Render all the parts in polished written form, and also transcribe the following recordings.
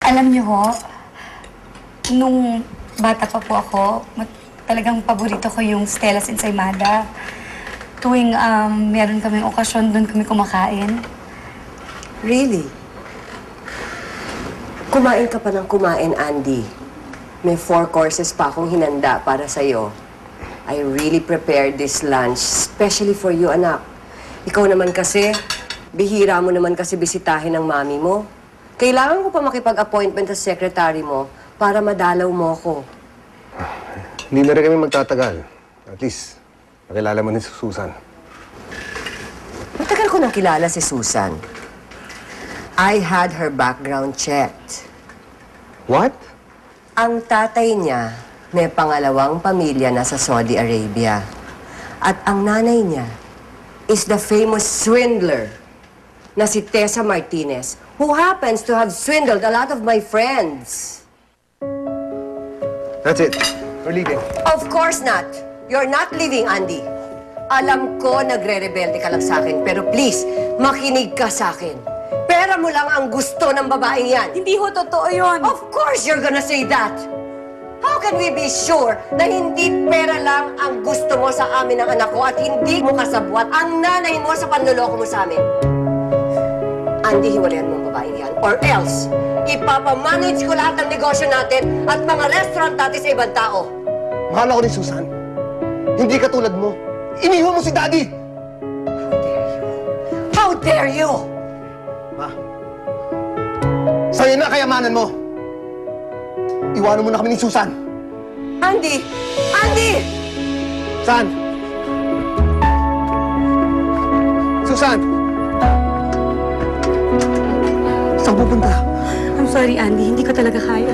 Alam niyo ho, nung bata pa po ako, talagang paborito ko yung Stella's Ensaymada. Tuwing meron kaming okasyon, doon kami kumakain. Really? Kumain ka pa ng kumain, Andy. May 4 courses pa akong hinanda para sa'yo. I really prepared this lunch, especially for you, anak. Ikaw naman kasi, bihira mo naman kasi bisitahin ng mami mo. Kailangan ko pa makipag-appointment sa secretary mo para madalaw mo ako. Hindi na rin kami magtatagal. At least, nakilala mo ni Susan. Matagal ko nang kilala si Susan. I had her background checked. What? Ang tatay niya may pangalawang pamilya na sa Saudi Arabia. At ang nanay niya is the famous swindler na si Tessa Martinez, who happens to have swindled a lot of my friends. That's it. We're leaving. Of course not. You're not leaving, Andy. Alam ko nagre-rebelde ka lang sa akin, pero please, makinig ka sa akin. Pera mo lang ang gusto ng babaeng yan. Hindi ho totoo yun. Of course you're gonna say that. How can we be sure na hindi pera lang ang gusto mo sa amin ng anak ko at hindi mo kasabwat ang nanay mo sa panloloko mo sa amin? Andy, hiwalayan mo ang babaeng yan. Or else, ipapamanage ko lahat ng negosyo natin at mga restaurant natin sa ibang tao. Mahal ako ni Susan. Hindi katulad mo. Iniwan mo si Daddy! How dare you? How dare you? Ma, sa'yo na kayamanan mo. Iwanan mo na kami ni Susan. Andy! Andy! Saan? Susan! Saan pupunta? I'm sorry, Andy. Hindi ko talaga kaya.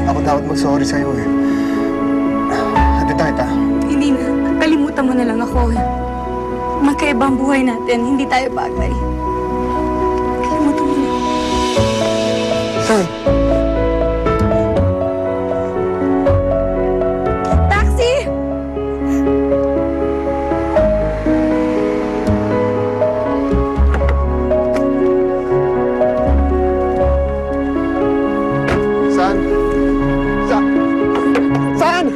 Ako dapat mag-sorry sa'yo eh. Hatid tayo ta. Hindi na. Kalimutan mo na lang ako. Magkaiba ang buhay natin. Hindi tayo bagay. Kalimutan mo na. Saan? Taxi! Saan? Saan?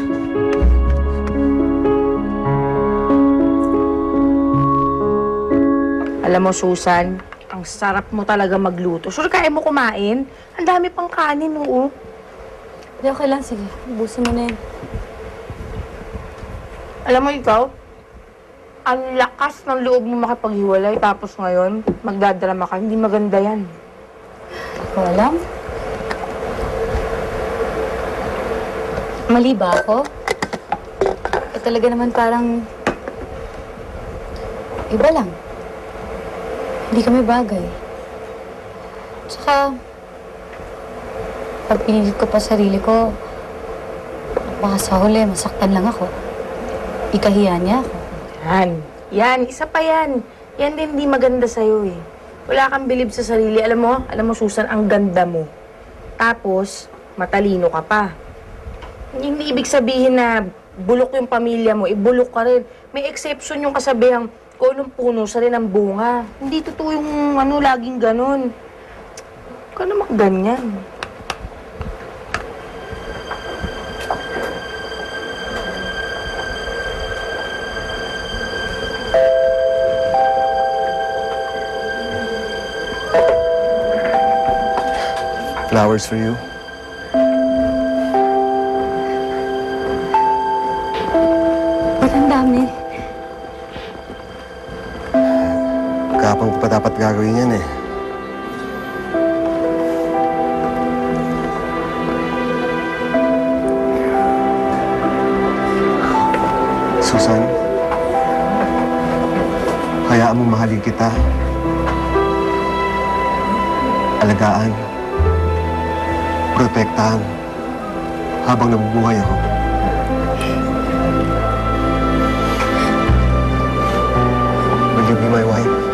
Alam mo, Susan, ang sarap mo talaga magluto. Sure, kaya mo kumain? Ang dami pang kanin, oo. Hindi, okay lang. Sige, ubusin mo na yun. Alam mo, ikaw, ang lakas ng loob mo makipaghiwalay, tapos ngayon, magdadrama ka. Hindi maganda yan. Ko alam. Mali ba ako? Eh, talaga naman parang iba lang. Hindi kami bagay. Tsaka, pag pinilit ko pa sarili ko, baka sa huli, masaktan lang ako. Ikahiya niya ako. Yan. Yan. Isa pa yan. Yan din hindi maganda sa'yo eh. Wala kang bilib sa sarili. Alam mo, Susan, ang ganda mo. Tapos, matalino ka pa. Hindi ibig sabihin na bulok yung pamilya mo, bulok ka rin. May exception yung kasabihang, kung anong puno sa rin ang bunga. Hindi totoo yung laging ganun. Huwag ka naman ganyan. Flowers for you. Ba't ang dami? Kapang ko pa dapat gagawin yan eh. Susan, hayaan mo mahalin kita. Alagaan. Protektahan. Habang nabubuhay ako. Will you be my wife?